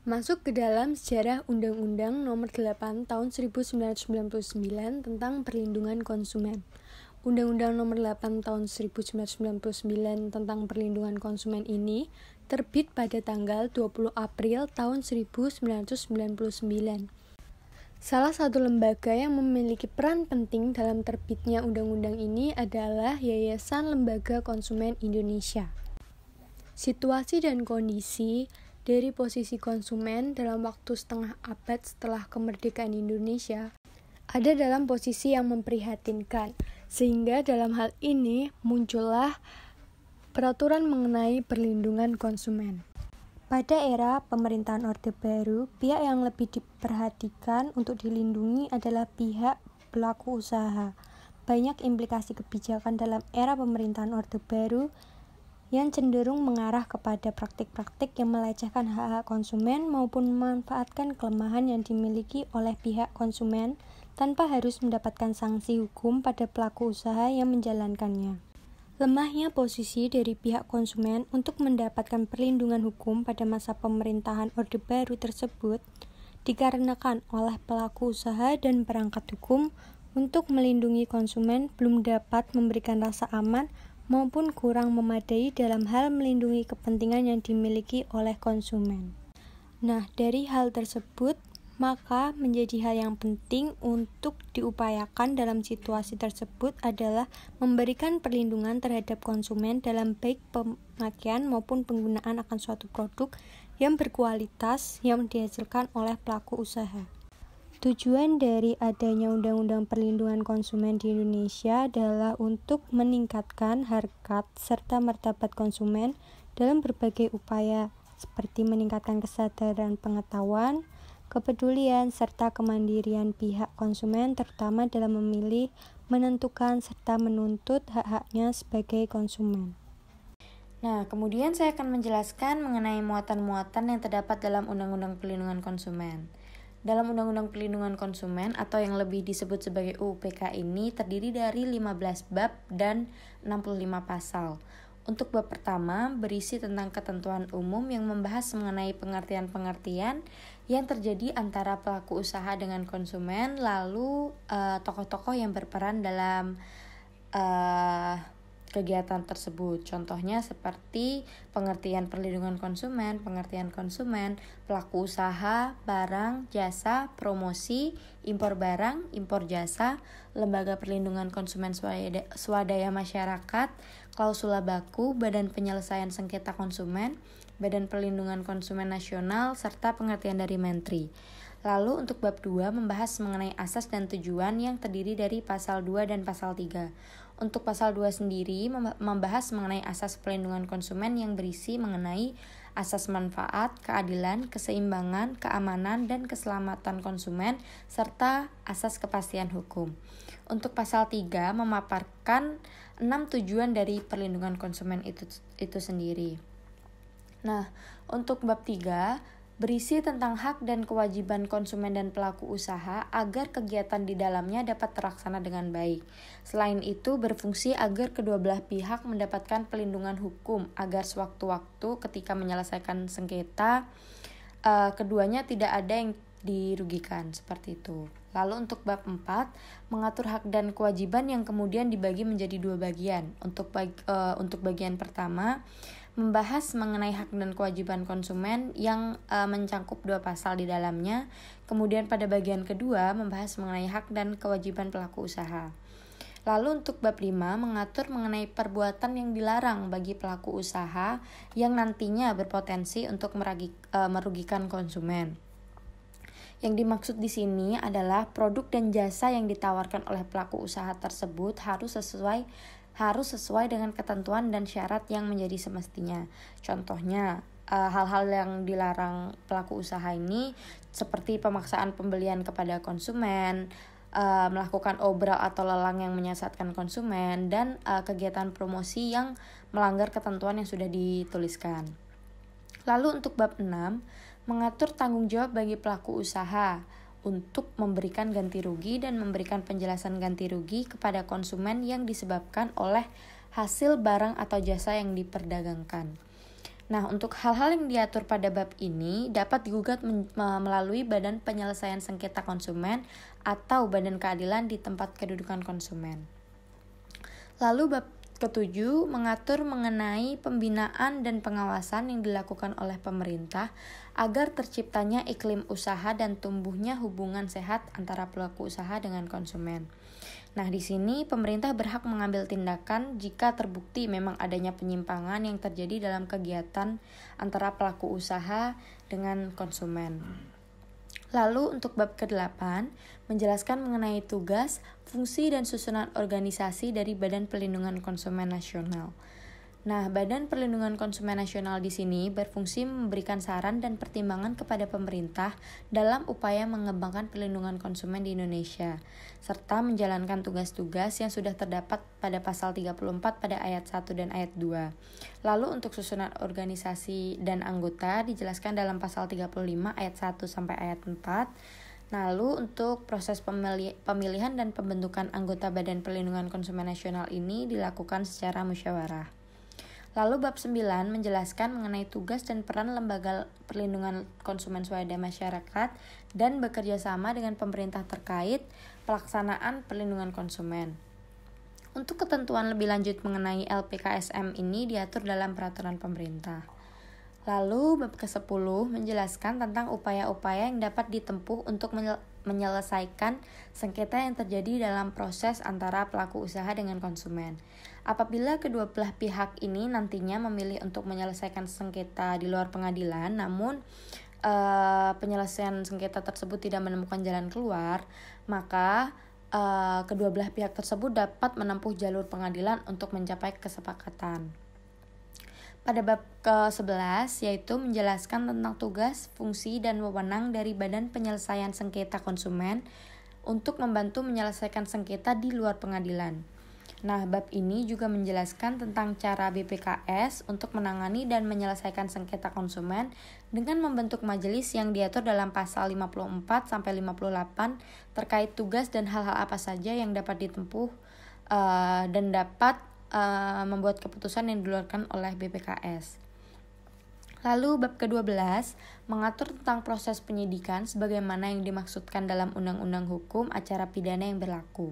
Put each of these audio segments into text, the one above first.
Masuk ke dalam sejarah Undang-Undang Nomor 8 Tahun 1999 tentang Perlindungan Konsumen. Undang-Undang Nomor 8 Tahun 1999 tentang Perlindungan Konsumen ini terbit pada tanggal 20 April tahun 1999. Salah satu lembaga yang memiliki peran penting dalam terbitnya undang-undang ini adalah Yayasan Lembaga Konsumen Indonesia. Situasi dan kondisi dari posisi konsumen dalam waktu setengah abad setelah kemerdekaan Indonesia ada dalam posisi yang memprihatinkan, sehingga dalam hal ini muncullah peraturan mengenai perlindungan konsumen. Pada era pemerintahan Orde Baru, pihak yang lebih diperhatikan untuk dilindungi adalah pihak pelaku usaha. Banyak implikasi kebijakan dalam era pemerintahan Orde Baru yang cenderung mengarah kepada praktik-praktik yang melecehkan hak-hak konsumen maupun memanfaatkan kelemahan yang dimiliki oleh pihak konsumen tanpa harus mendapatkan sanksi hukum pada pelaku usaha yang menjalankannya. Lemahnya posisi dari pihak konsumen untuk mendapatkan perlindungan hukum pada masa pemerintahan Orde Baru tersebut dikarenakan oleh pelaku usaha dan perangkat hukum untuk melindungi konsumen belum dapat memberikan rasa aman maupun kurang memadai dalam hal melindungi kepentingan yang dimiliki oleh konsumen. Nah, dari hal tersebut, maka menjadi hal yang penting untuk diupayakan dalam situasi tersebut adalah memberikan perlindungan terhadap konsumen dalam baik pemakaian maupun penggunaan akan suatu produk yang berkualitas yang dihasilkan oleh pelaku usaha. Tujuan dari adanya Undang-Undang Perlindungan Konsumen di Indonesia adalah untuk meningkatkan harkat serta martabat konsumen dalam berbagai upaya, seperti meningkatkan kesadaran pengetahuan, kepedulian, serta kemandirian pihak konsumen, terutama dalam memilih, menentukan, serta menuntut hak-haknya sebagai konsumen. Nah, kemudian saya akan menjelaskan mengenai muatan-muatan yang terdapat dalam Undang-Undang Perlindungan Konsumen. Dalam Undang-Undang Perlindungan Konsumen atau yang lebih disebut sebagai UU PK ini terdiri dari 15 bab dan 65 pasal. Untuk bab pertama berisi tentang ketentuan umum yang membahas mengenai pengertian-pengertian yang terjadi antara pelaku usaha dengan konsumen, lalu tokoh-tokoh yang berperan dalam kegiatan tersebut. Contohnya seperti pengertian perlindungan konsumen, pengertian konsumen, pelaku usaha, barang, jasa, promosi, impor barang, impor jasa, lembaga perlindungan konsumen swadaya masyarakat, klausula baku, badan penyelesaian sengketa konsumen, badan perlindungan konsumen nasional, serta pengertian dari menteri. Lalu untuk bab 2 membahas mengenai asas dan tujuan yang terdiri dari pasal 2 dan pasal 3. Untuk pasal 2 sendiri membahas mengenai asas perlindungan konsumen yang berisi mengenai asas manfaat, keadilan, keseimbangan, keamanan, dan keselamatan konsumen, serta asas kepastian hukum. Untuk pasal 3 memaparkan 6 tujuan dari perlindungan konsumen itu sendiri. Nah, untuk bab 3 berisi tentang hak dan kewajiban konsumen dan pelaku usaha agar kegiatan di dalamnya dapat terlaksana dengan baik. Selain itu, berfungsi agar kedua belah pihak mendapatkan perlindungan hukum agar sewaktu-waktu ketika menyelesaikan sengketa, keduanya tidak ada yang dirugikan, seperti itu. Lalu untuk bab 4 mengatur hak dan kewajiban yang kemudian dibagi menjadi 2 bagian. Untuk bagian pertama membahas mengenai hak dan kewajiban konsumen yang mencangkup 2 pasal di dalamnya. Kemudian pada bagian kedua membahas mengenai hak dan kewajiban pelaku usaha. Lalu untuk bab 5 mengatur mengenai perbuatan yang dilarang bagi pelaku usaha yang nantinya berpotensi untuk merugikan konsumen. Yang dimaksud di sini adalah produk dan jasa yang ditawarkan oleh pelaku usaha tersebut harus sesuai dengan ketentuan dan syarat yang menjadi semestinya. Contohnya, hal-hal yang dilarang pelaku usaha ini seperti pemaksaan pembelian kepada konsumen, melakukan obral atau lelang yang menyesatkan konsumen, dan kegiatan promosi yang melanggar ketentuan yang sudah dituliskan. Lalu untuk bab 6 mengatur tanggung jawab bagi pelaku usaha untuk memberikan ganti rugi dan memberikan penjelasan ganti rugi kepada konsumen yang disebabkan oleh hasil barang atau jasa yang diperdagangkan. Nah, untuk hal-hal yang diatur pada bab ini dapat digugat melalui Badan Penyelesaian Sengketa Konsumen atau Badan Keadilan di tempat kedudukan konsumen. Lalu bab ketujuh mengatur mengenai pembinaan dan pengawasan yang dilakukan oleh pemerintah agar terciptanya iklim usaha dan tumbuhnya hubungan sehat antara pelaku usaha dengan konsumen. Nah, di sini pemerintah berhak mengambil tindakan jika terbukti memang adanya penyimpangan yang terjadi dalam kegiatan antara pelaku usaha dengan konsumen. Lalu untuk bab ke-8 menjelaskan mengenai tugas, fungsi dan susunan organisasi dari Badan Perlindungan Konsumen Nasional. Nah, Badan Perlindungan Konsumen Nasional di sini berfungsi memberikan saran dan pertimbangan kepada pemerintah dalam upaya mengembangkan perlindungan konsumen di Indonesia, serta menjalankan tugas-tugas yang sudah terdapat pada pasal 34 pada ayat 1 dan ayat 2. Lalu untuk susunan organisasi dan anggota dijelaskan dalam pasal 35 ayat 1 sampai ayat 4. Lalu untuk proses pemilihan dan pembentukan anggota Badan Perlindungan Konsumen Nasional ini dilakukan secara musyawarah. Lalu bab 9 menjelaskan mengenai tugas dan peran lembaga perlindungan konsumen swadaya masyarakat dan bekerja sama dengan pemerintah terkait pelaksanaan perlindungan konsumen. Untuk ketentuan lebih lanjut mengenai LPKSM ini diatur dalam peraturan pemerintah. Lalu bab ke-10 menjelaskan tentang upaya-upaya yang dapat ditempuh untuk menyelesaikan sengketa yang terjadi dalam proses antara pelaku usaha dengan konsumen. Apabila kedua belah pihak ini nantinya memilih untuk menyelesaikan sengketa di luar pengadilan, namun penyelesaian sengketa tersebut tidak menemukan jalan keluar, maka kedua belah pihak tersebut dapat menempuh jalur pengadilan untuk mencapai kesepakatan. Pada bab ke-11 yaitu menjelaskan tentang tugas, fungsi, dan wewenang dari Badan Penyelesaian Sengketa Konsumen untuk membantu menyelesaikan sengketa di luar pengadilan. Nah, bab ini juga menjelaskan tentang cara BPKS untuk menangani dan menyelesaikan sengketa konsumen dengan membentuk majelis yang diatur dalam pasal 54 sampai 58 terkait tugas dan hal-hal apa saja yang dapat ditempuh dan dapat membuat keputusan yang dikeluarkan oleh BPKS. Lalu bab ke-12 mengatur tentang proses penyidikan sebagaimana yang dimaksudkan dalam Undang-Undang Hukum Acara Pidana yang berlaku.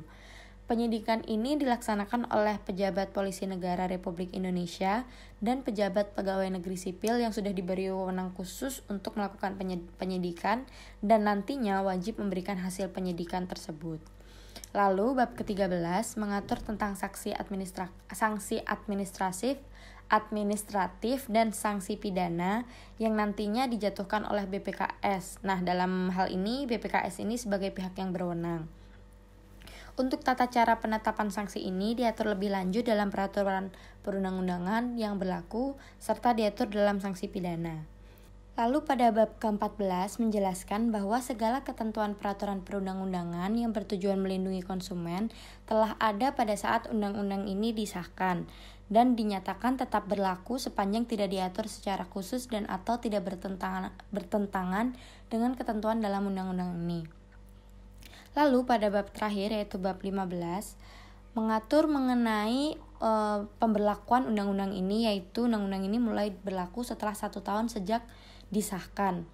Penyidikan ini dilaksanakan oleh pejabat Polisi Negara Republik Indonesia dan pejabat pegawai negeri sipil yang sudah diberi wewenang khusus untuk melakukan penyidikan dan nantinya wajib memberikan hasil penyidikan tersebut. Lalu bab ke-13 mengatur tentang sanksi administratif dan sanksi pidana yang nantinya dijatuhkan oleh BPKS. Nah, dalam hal ini BPKS ini sebagai pihak yang berwenang. Untuk tata cara penetapan sanksi ini diatur lebih lanjut dalam peraturan perundang-undangan yang berlaku serta diatur dalam sanksi pidana. Lalu pada bab ke-14 menjelaskan bahwa segala ketentuan peraturan perundang-undangan yang bertujuan melindungi konsumen telah ada pada saat undang-undang ini disahkan dan dinyatakan tetap berlaku sepanjang tidak diatur secara khusus dan atau tidak bertentangan dengan ketentuan dalam undang-undang ini. Lalu pada bab terakhir yaitu bab 15 mengatur mengenai pemberlakuan undang-undang ini, yaitu undang-undang ini mulai berlaku setelah 1 tahun sejak disahkan.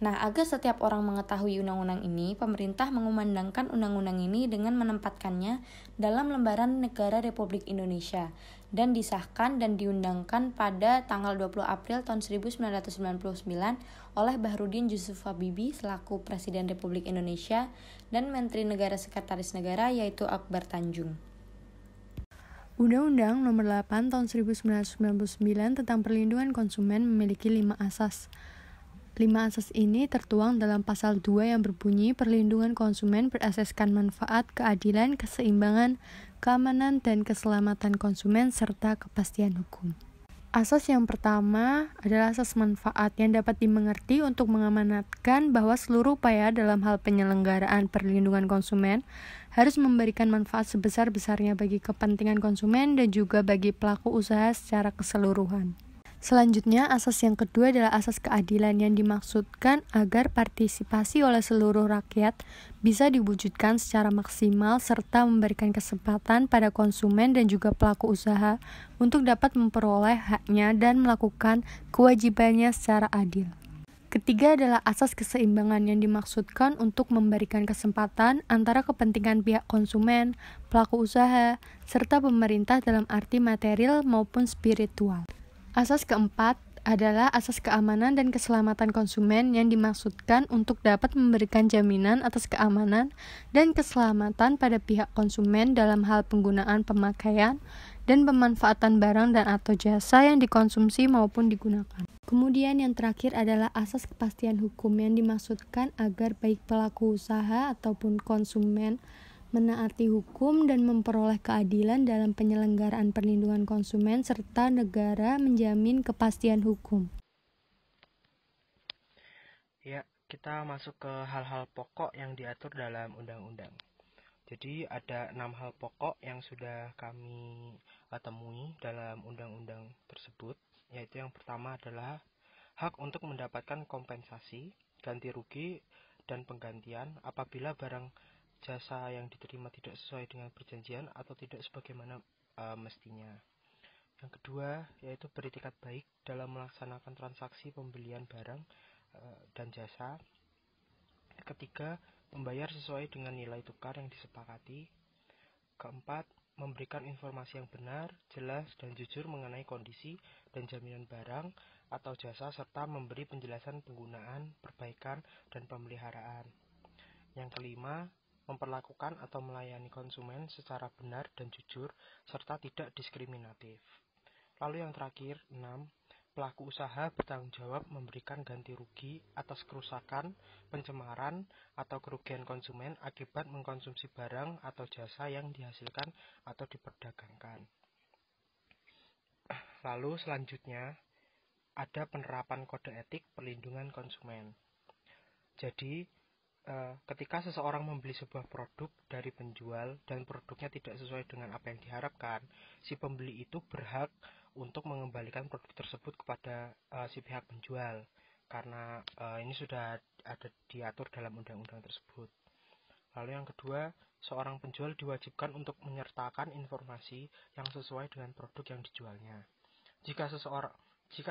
Nah, agar setiap orang mengetahui undang-undang ini, pemerintah mengumandangkan undang-undang ini dengan menempatkannya dalam lembaran negara Republik Indonesia dan disahkan dan diundangkan pada tanggal 20 April tahun 1999 oleh Bahrudin Yusuf Habibie selaku Presiden Republik Indonesia dan Menteri Negara Sekretaris Negara yaitu Akbar Tanjung. Undang-Undang Nomor 8 Tahun 1999 tentang Perlindungan Konsumen memiliki 5 asas. 5 asas ini tertuang dalam pasal 2 yang berbunyi perlindungan konsumen berasaskan manfaat, keadilan, keseimbangan, keamanan, dan keselamatan konsumen serta kepastian hukum. Asas yang pertama adalah asas manfaat yang dapat dimengerti untuk mengamanatkan bahwa seluruh upaya dalam hal penyelenggaraan perlindungan konsumen harus memberikan manfaat sebesar-besarnya bagi kepentingan konsumen dan juga bagi pelaku usaha secara keseluruhan. Selanjutnya, asas yang kedua adalah asas keadilan yang dimaksudkan agar partisipasi oleh seluruh rakyat bisa diwujudkan secara maksimal serta memberikan kesempatan pada konsumen dan juga pelaku usaha untuk dapat memperoleh haknya dan melakukan kewajibannya secara adil. Ketiga adalah asas keseimbangan yang dimaksudkan untuk memberikan kesempatan antara kepentingan pihak konsumen, pelaku usaha, serta pemerintah dalam arti material maupun spiritual. Asas keempat adalah asas keamanan dan keselamatan konsumen yang dimaksudkan untuk dapat memberikan jaminan atas keamanan dan keselamatan pada pihak konsumen dalam hal penggunaan pemakaian dan pemanfaatan barang dan atau jasa yang dikonsumsi maupun digunakan. Kemudian yang terakhir adalah asas kepastian hukum yang dimaksudkan agar baik pelaku usaha ataupun konsumen menaati hukum dan memperoleh keadilan dalam penyelenggaraan perlindungan konsumen serta negara menjamin kepastian hukum. Ya, kita masuk ke hal-hal pokok yang diatur dalam undang-undang. Jadi ada 6 hal pokok yang sudah kami temui dalam undang-undang tersebut, yaitu yang pertama adalah hak untuk mendapatkan kompensasi, ganti rugi, dan penggantian apabila barang jasa yang diterima tidak sesuai dengan perjanjian atau tidak sebagaimana mestinya. Yang kedua yaitu beretikat baik dalam melaksanakan transaksi pembelian barang dan jasa. Yang ketiga, membayar sesuai dengan nilai tukar yang disepakati. Keempat, memberikan informasi yang benar, jelas, dan jujur mengenai kondisi dan jaminan barang atau jasa serta memberi penjelasan penggunaan, perbaikan, dan pemeliharaan. Yang kelima, memperlakukan atau melayani konsumen secara benar dan jujur, serta tidak diskriminatif. Lalu yang terakhir, 6. Pelaku usaha bertanggung jawab memberikan ganti rugi atas kerusakan, pencemaran, atau kerugian konsumen akibat mengkonsumsi barang atau jasa yang dihasilkan atau diperdagangkan. Lalu selanjutnya, ada penerapan kode etik perlindungan konsumen. Jadi, ketika seseorang membeli sebuah produk dari penjual dan produknya tidak sesuai dengan apa yang diharapkan, si pembeli itu berhak untuk mengembalikan produk tersebut kepada si pihak penjual, karena ini sudah ada diatur dalam undang-undang tersebut. Lalu yang kedua, seorang penjual diwajibkan untuk menyertakan informasi yang sesuai dengan produk yang dijualnya. Jika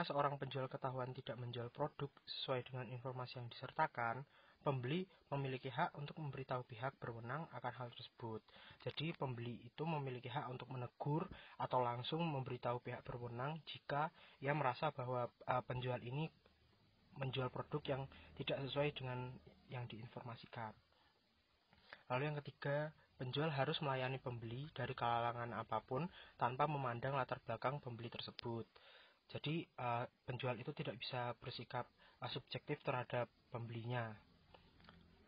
seorang penjual ketahuan tidak menjual produk sesuai dengan informasi yang disertakan, pembeli memiliki hak untuk memberitahu pihak berwenang akan hal tersebut. Jadi pembeli itu memiliki hak untuk menegur atau langsung memberitahu pihak berwenang jika ia merasa bahwa penjual ini menjual produk yang tidak sesuai dengan yang diinformasikan. Lalu yang ketiga, penjual harus melayani pembeli dari kalangan apapun tanpa memandang latar belakang pembeli tersebut. Jadi penjual itu tidak bisa bersikap subjektif terhadap pembelinya.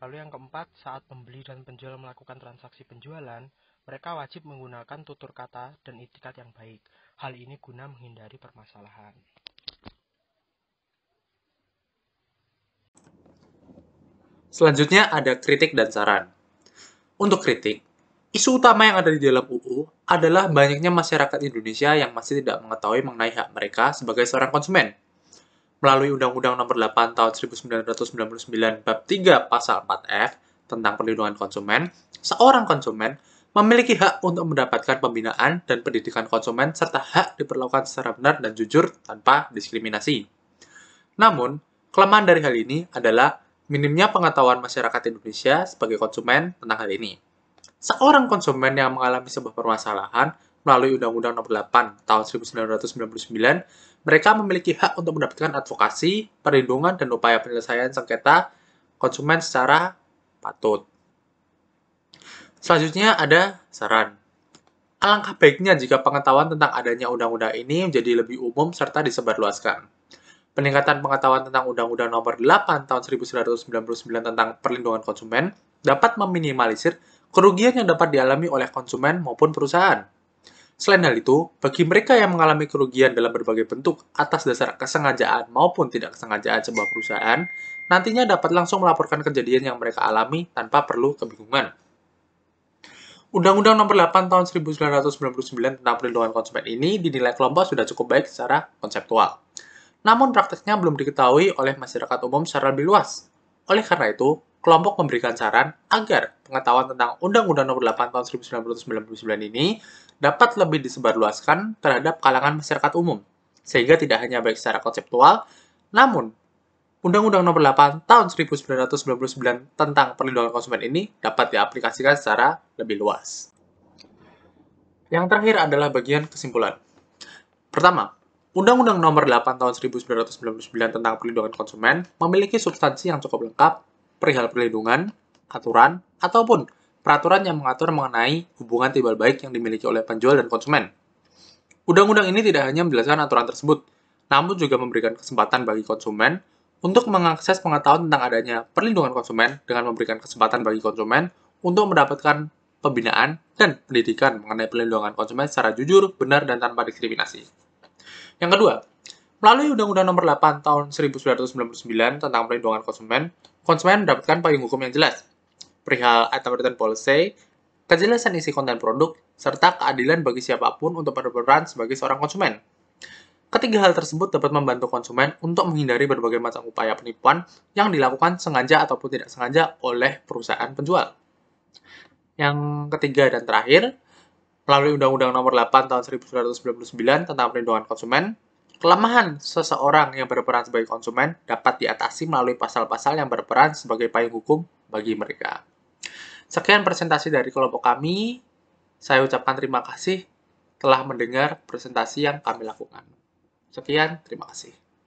Lalu yang keempat, saat pembeli dan penjual melakukan transaksi penjualan, mereka wajib menggunakan tutur kata dan etikat yang baik. Hal ini guna menghindari permasalahan. Selanjutnya ada kritik dan saran. Untuk kritik, isu utama yang ada di dalam UU adalah banyaknya masyarakat Indonesia yang masih tidak mengetahui mengenai hak mereka sebagai seorang konsumen. Melalui Undang-Undang Nomor 8 Tahun 1999 Bab 3 Pasal 4F tentang perlindungan konsumen, seorang konsumen memiliki hak untuk mendapatkan pembinaan dan pendidikan konsumen serta hak diperlakukan secara benar dan jujur tanpa diskriminasi. Namun, kelemahan dari hal ini adalah minimnya pengetahuan masyarakat Indonesia sebagai konsumen tentang hal ini. Seorang konsumen yang mengalami sebuah permasalahan melalui Undang-Undang Nomor 8 Tahun 1999, mereka memiliki hak untuk mendapatkan advokasi, perlindungan, dan upaya penyelesaian sengketa konsumen secara patut. Selanjutnya ada saran. Alangkah baiknya jika pengetahuan tentang adanya undang-undang ini menjadi lebih umum serta disebarluaskan. Peningkatan pengetahuan tentang Undang-Undang Nomor 8 Tahun 1999 tentang perlindungan konsumen dapat meminimalisir kerugian yang dapat dialami oleh konsumen maupun perusahaan. Selain hal itu, bagi mereka yang mengalami kerugian dalam berbagai bentuk atas dasar kesengajaan maupun tidak kesengajaan sebuah perusahaan, nantinya dapat langsung melaporkan kejadian yang mereka alami tanpa perlu kebingungan. Undang-Undang Nomor 8 Tahun 1999 tentang perlindungan konsumen ini dinilai kelompok sudah cukup baik secara konseptual. namun prakteknya belum diketahui oleh masyarakat umum secara lebih luas. Oleh karena itu, kelompok memberikan saran agar pengetahuan tentang Undang-Undang Nomor 8 Tahun 1999 ini dapat lebih disebarluaskan terhadap kalangan masyarakat umum, sehingga tidak hanya baik secara konseptual, namun Undang-Undang Nomor 8 Tahun 1999 tentang perlindungan konsumen ini dapat diaplikasikan secara lebih luas. Yang terakhir adalah bagian kesimpulan. Pertama, Undang-Undang Nomor 8 Tahun 1999 tentang perlindungan konsumen memiliki substansi yang cukup lengkap perihal perlindungan, aturan, ataupun peraturan yang mengatur mengenai hubungan timbal baik yang dimiliki oleh penjual dan konsumen. Undang-undang ini tidak hanya menjelaskan aturan tersebut, namun juga memberikan kesempatan bagi konsumen untuk mengakses pengetahuan tentang adanya perlindungan konsumen dengan memberikan kesempatan bagi konsumen untuk mendapatkan pembinaan dan pendidikan mengenai perlindungan konsumen secara jujur, benar, dan tanpa diskriminasi. Yang kedua, melalui Undang-Undang Nomor 8 Tahun 1999 tentang perlindungan konsumen mendapatkan payung hukum yang jelas, perihal item return policy, kejelasan isi konten produk, serta keadilan bagi siapapun untuk berperan sebagai seorang konsumen. Ketiga hal tersebut dapat membantu konsumen untuk menghindari berbagai macam upaya penipuan yang dilakukan sengaja ataupun tidak sengaja oleh perusahaan penjual. Yang ketiga dan terakhir, melalui Undang-Undang Nomor 8 Tahun 1999 tentang perlindungan konsumen, kelemahan seseorang yang berperan sebagai konsumen dapat diatasi melalui pasal-pasal yang berperan sebagai payung hukum bagi mereka. Sekian presentasi dari kelompok kami. Saya ucapkan terima kasih telah mendengar presentasi yang kami lakukan. Sekian, terima kasih.